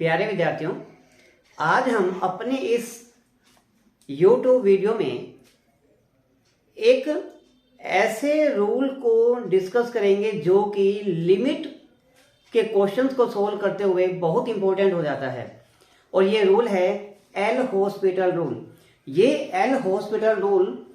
प्यारे विद्यार्थियों, आज हम अपने इस YouTube वीडियो में एक ऐसे रूल को डिस्कस करेंगे जो कि लिमिट के क्वेश्चंस को सोल्व करते हुए बहुत इंपॉर्टेंट हो जाता है। और ये रूल है एल हॉस्पिटल रूल। ये एल हॉस्पिटल रूल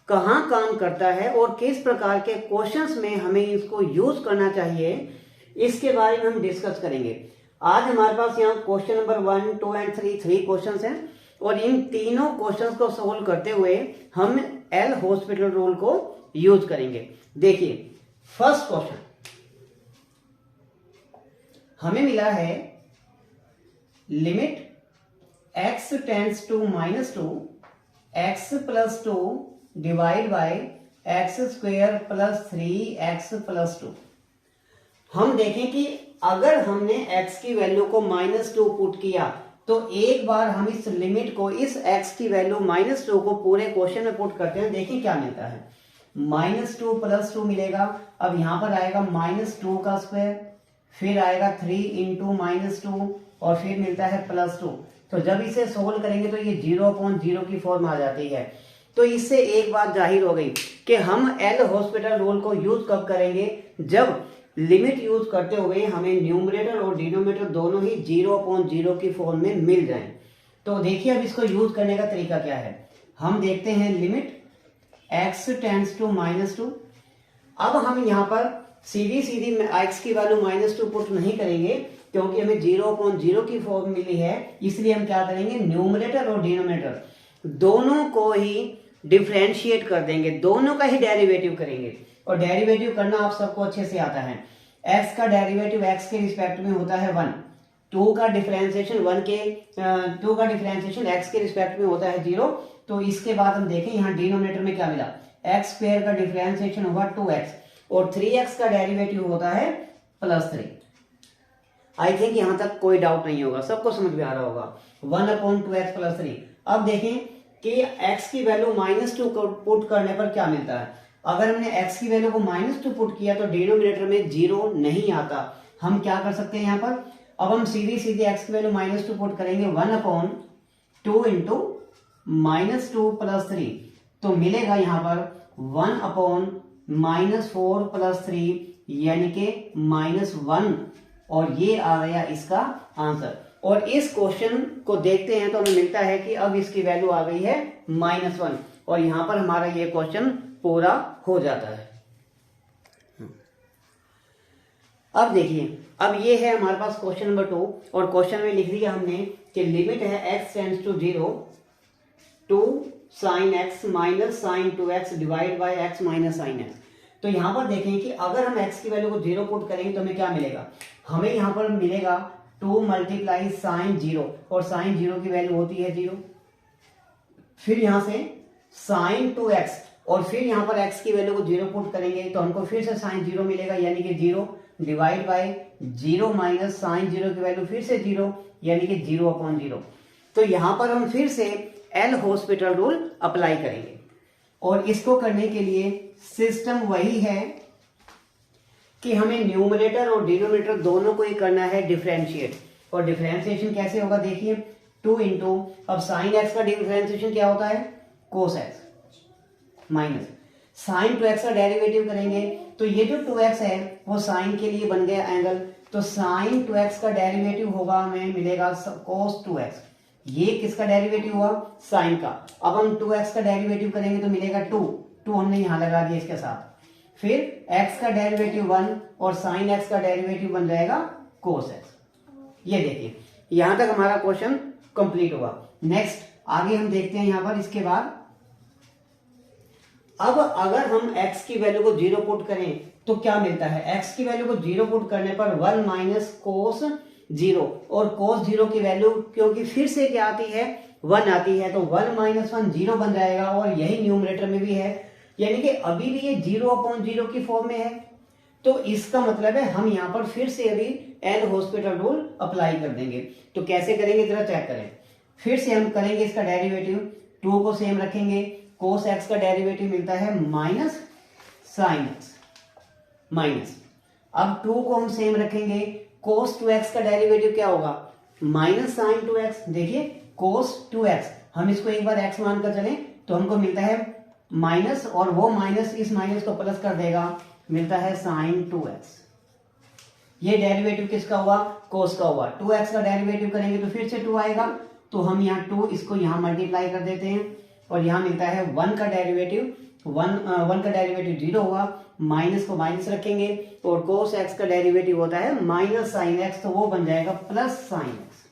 कहाँ काम करता है और किस प्रकार के क्वेश्चंस में हमें इसको यूज करना चाहिए, इसके बारे में हम डिस्कस करेंगे। आज हमारे पास यहाँ क्वेश्चन नंबर 1, 2 एंड 3 क्वेश्चंस हैं और इन तीनों क्वेश्चंस को सोल्व करते हुए हम एल हॉस्पिटल रूल को यूज करेंगे। देखिए, फर्स्ट क्वेश्चन हमें मिला है limit x tends to -2 x + 2 divide by x square plus 3x + 2। हम देखें कि अगर हमने x की वैल्यू को -2 पुट किया तो एक बार हम इस लिमिट को, इस x की वैल्यू -2 को पूरे क्वेश्चन में पुट करते हैं। देखिए क्या मिलता है, -2 + 2 मिलेगा। अब यहां पर आएगा -2 का स्क्वायर, फिर आएगा 3 इंटू -2 और फिर मिलता है +2। तो जब इसे सोल्व करेंगे तो ये 0/0 की फॉर्म आ जाती है। तो इससे एक बात जाहिर हो गई कि हम एल हॉस्पिटल रूल को यूज कब करेंगे, जब लिमिट यूज करते हुए हमें न्यूमरेटर और डिनोमिनेटर दोनों ही 0/0 की फॉर्म में मिल जाएं। तो देखिए अब इसको यूज करने का तरीका क्या है। हम देखते हैं लिमिट x टेंड्स टू -2। अब हम यहाँ पर सीधी x की वैल्यू -2 पुट नहीं करेंगे क्योंकि हमें 0/0 की फॉर्म मिली है। इसलिए हम क्या करेंगे, न्यूमरेटर और डिनोमिनेटर दोनों को ही डिफरेंशिएट कर देंगे, दोनों का ही डेरिवेटिव करेंगे। और डेरिवेटिव करना आप सबको अच्छे से आता है। x का डेरिवेटिव x के रिस्पेक्ट में होता है 1, 2 का डिफरेंशिएशन x के रिस्पेक्ट में होता है 0। तो इसके बाद हम देखें यहाँ डिनोमिनेटर में क्या मिला, x स्क्वायर का डिफरेंशिएशन होगा 2x और 3x का डेरिवेटिव होता है +3। आई थिंक यहां तक कोई डाउट नहीं होगा, सबको समझ में आ रहा होगा। 1/2x + 3। अब देखें कि x की वैल्यू -2 को पुट करने पर क्या मिलता है। अगर हमने x की वैल्यू को -2 पुट किया तो डिनोमिनेटर में 0 नहीं आता। हम क्या कर सकते हैं यहाँ पर, अब हम सीधी x की वैल्यू -2 पुट करेंगे 1/2 इंटू -2 + 3। तो मिलेगा यहाँ पर 1/-4 + 3 यानी कि -1 और ये आ गया इसका आंसर। और इस क्वेश्चन को देखते हैं तो हमें मिलता है कि अब इसकी वैल्यू आ गई है -1 और यहां पर हमारा ये क्वेश्चन पूरा हो जाता है। अब देखिए, अब ये है हमारे पास क्वेश्चन नंबर 2 और क्वेश्चन में लिख दिया हमने कि लिमिट है x tends to 0 to sin x - sin 2x divide by x - sin x। तो यहां पर देखें कि अगर हम x की वैल्यू को 0 पुट करेंगे तो हमें क्या मिलेगा, हमें यहां पर मिलेगा 2 × sin 0 और sin 0 की वैल्यू होती है 0। फिर यहां से sin 2x और फिर यहां पर x की वैल्यू को 0 पुट करेंगे तो हमको फिर से sin 0 मिलेगा यानी कि 0 डिवाइड बाय 0 - sin 0 की वैल्यू फिर से 0 यानी कि 0/0। तो यहां पर हम फिर से एल हॉस्पिटल रूल अप्लाई करेंगे और इसको करने के लिए सिस्टम वही है कि हमें न्यूमरेटर और डिनोमिनेटर दोनों को ही करना है डिफरेंशिएट। और डिफरेंशिएशन कैसे होगा, देखिए 2 इंटू, अब साइन x का डिफरेंशिएशन क्या होता है, कोस x माइनस साइन 2x का डेरिवेटिव करेंगे तो ये जो 2x है वो साइन के लिए बन गया एंगल। तो साइन 2x का डेरिवेटिव होगा, हमें मिलेगा कोस 2x। ये किसका डेरिवेटिव हुआ, साइन का। अब हम 2x का डेरिवेटिव करेंगे तो मिलेगा 2 हमने यहां लगा दिया इसके साथ। फिर x का डेरिवेटिव 1 और साइन x का डेरिवेटिव बन जाएगा कोस x। ये देखिए यहां तक हमारा क्वेश्चन कंप्लीट हुआ। नेक्स्ट आगे हम देखते हैं यहां पर। इसके बाद अब अगर हम x की वैल्यू को 0 पुट करें तो क्या मिलता है, x की वैल्यू को 0 पुट करने पर 1 - cos 0 और cos 0 की वैल्यू क्योंकि फिर से क्या आती है, 1 आती है, तो 1 - 1 0 बन जाएगा और यही न्यूमरेटर में भी है यानी कि अभी भी ये 0/0 की फॉर्म में है। तो इसका मतलब है हम यहां पर फिर से अभी एल हॉस्पिटल रूल अप्लाई कर देंगे। तो कैसे करेंगे जरा चेक करें। फिर से हम करेंगे इसका डेरिवेटिव, 2 को सेम रखेंगे, कोस x का डेरिवेटिव मिलता है -sin x माइनस, अब 2 को हम सेम रखेंगे, cos 2x का डेरिवेटिव क्या होगा, माइनस साइन 2x, देखिए कोस 2x, हम इसको एक बार x मानकर चलें तो हमको मिलता है माइनस, और वो माइनस इस माइनस को प्लस कर देगा, मिलता है साइन 2x। ये डेरिवेटिव किसका हुआ? कोस का हुआ। 2x का डेरिवेटिव करेंगे तो फिर से 2 आएगा, तो हम यहाँ 2 इसको यहाँ मल्टीप्लाई कर देते हैं और यहाँ मिलता है 1 का डेरिवेटिव, 1 का डेरिवेटिव 0 हुआ, माइनस को माइनस रखेंगे और कोस x का डेरिवेटिव होता है माइनस साइन x, तो वो बन जाएगा प्लस साइन x।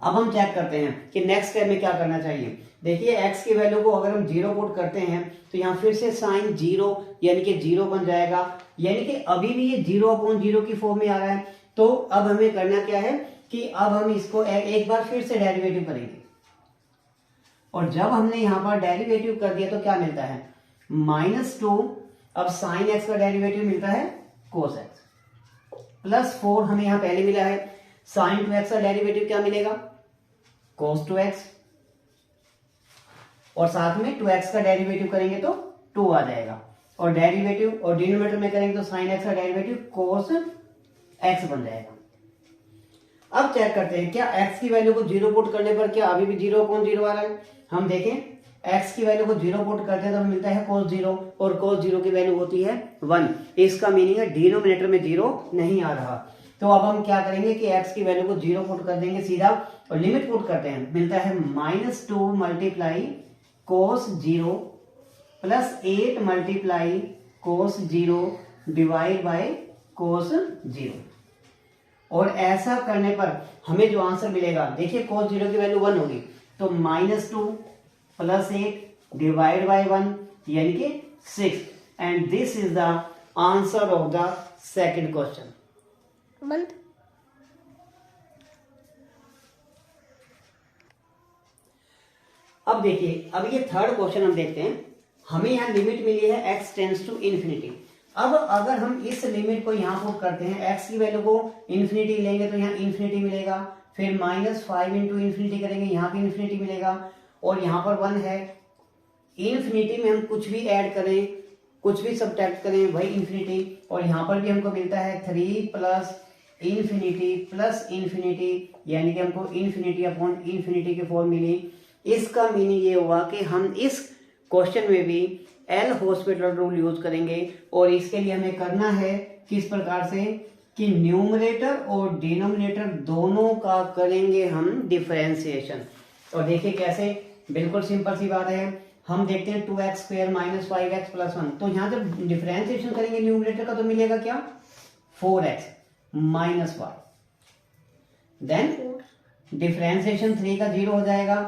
अब हम चेक करते हैं कि नेक्स्ट स्टेप में क्या करना चाहिए। देखिए x की वैल्यू को अगर हम 0 पुट करते हैं तो यहाँ फिर से साइन 0 यानी कि 0 बन जाएगा, यानी कि अभी भी ये 0/0 की फॉर्म में आ रहा है। तो अब हमें करना क्या है कि अब हम इसको एक बार फिर से डेरिवेटिव करेंगे, और जब हमने यहाँ पर डेरिवेटिव कर दिया तो क्या मिलता है? -2, अब साइन x का डेरिवेटिव मिलता है कोस x, प्लस 4 हमें यहाँ पहले मिला है, साइन 2x का डेरिवेटिव क्या मिलेगा? कोस 2x, और साथ में 2x का डेरिवेटिव करेंगे तो 2 आ जाएगा, और डेरिवेटिव और डिनोमिनेटर में करेंगे तो साइन x का डेरिवेटिव कोस x बन जाएगा। अब चेक करते हैं क्या x की वैल्यू को 0 पुट करने पर क्या अभी भी 0/0 आ रहा है? हम देखें x की वैल्यू को 0 पुट करते हैं तो हमें मिलता है cos 0, और cos 0 की वैल्यू होती है 1। इसका मीनिंग है डिनोमिनेटर में 0 नहीं आ रहा। तो अब हम क्या करेंगे कि x की वैल्यू को 0 पुट कर देंगे सीधा, और लिमिट पुट करते हैं, मिलता है -2 multiply cos 0 plus 8 multiply cos 0 divide by cos 0। और ऐसा करने पर हमें जो आंसर मिलेगा, देखिए cos 0 की वैल्यू 1 होगी, तो -2 प्लस 8 डिवाइड बाय 1 यानी कि 6, and this is the answer of the second question. अब देखिए, अब ये थर्ड क्वेश्चन हम देखते हैं। हमें यहाँ लिमिट मिली है x टेंड्स टू इन्फिनिटी। अब अगर हम इस लिमिट को यहाँ पुट करते हैं, x की वैल्यू को इन्फिनिटी लेंगे तो यहाँ इन्फिनिटी मिलेगा, फिर -5 इंटू इन्फिनिटी करेंगे, यहाँ भी इन्फिनिटी मिलेगा, और यहाँ पर 1 है। इन्फिनिटी में हम कुछ भी ऐड करें, कुछ भी सब्ट्रैक्ट करें, वही इन्फिनिटी, और यहाँ पर भी हमको मिलता है 3 प्लस इन्फिनिटी प्लस इन्फिनिटी, यानी कि हमको इन्फिनिटी अपॉन इन्फिनिटी की फॉर्म मिली। इसका मीनिंग ये हुआ कि हम इस क्वेश्चन में भी एल हॉस्पिटल रूल यूज करेंगे, और इसके लिए हमें करना है किस प्रकार से कि न्यूमरेटर और डिनोमिनेटर दोनों का करेंगे हम डिफरेंशिएशन। और देखिए कैसे, बिल्कुल सिंपल सी बात है। हम देखते हैं 2x² - 5x + 1, तो यहाँ जब डिफरेंशिएशन करेंगे न्यूमरेटर का तो मिलेगा क्या? 4x - 5, देन डिफरेंशिएशन 3 का 0 हो जाएगा,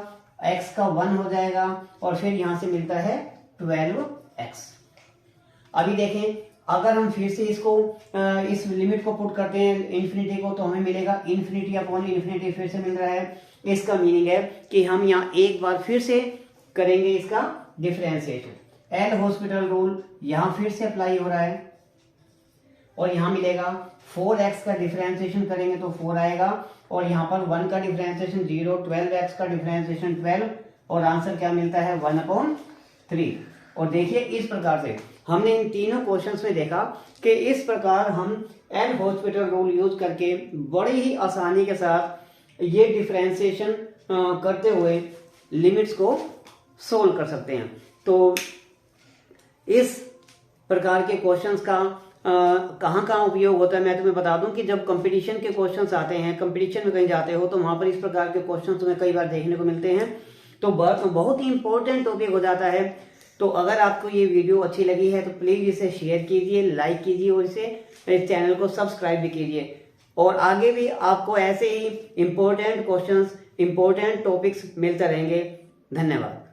x का 1 हो जाएगा, और फिर यहां से मिलता है 12x। अभी देखें, अगर हम फिर से इसको इस लिमिट को पुट करते हैं इन्फिनिटी को, तो हमें मिलेगा इन्फिनिटी अपॉन इन्फिनिटी, फिर से मिल रहा है। इसका मीनिंग है कि हम यहाँ एक बार फिर से करेंगे इसका डिफरेंशिएशन। एल हॉस्पिटल रूल यहाँ फिर से अप्लाई हो रहा है, और यहाँ मिलेगा 4x का डिफरेंशिएशन करेंगे तो 4 आएगा, और यहाँ पर 1 का डिफरेंशिएशन 0, 12x का डिफरेंशिएशन 12, और आंसर क्या मिलता है? 1/3। और देखिए इस प्रकार से हमने इन तीनों क्वेश्चंस में देखा कि इस प्रकार हम एल हॉस्पिटल रूल यूज करके बड़ी ही आसानी के साथ ये डिफरेंशिएशन करते हुए लिमिट्स को सोल्व कर सकते हैं। तो इस प्रकार के क्वेश्चंस का कहाँ उपयोग होता है मैं तुम्हें बता दूं कि जब कंपटीशन के क्वेश्चंस आते हैं, कंपटीशन में कहीं जाते हो तो वहां पर इस प्रकार के क्वेश्चंस तुम्हें कई बार देखने को मिलते हैं, तो बहुत ही इंपॉर्टेंट टॉपिक हो जाता है। तो अगर आपको ये वीडियो अच्छी लगी है तो प्लीज इसे शेयर कीजिए, लाइक कीजिए, और इस चैनल को सब्सक्राइब भी कीजिए, और आगे भी आपको ऐसे ही इंपॉर्टेंट क्वेश्चंस, इंपॉर्टेंट टॉपिक्स मिलते रहेंगे। धन्यवाद।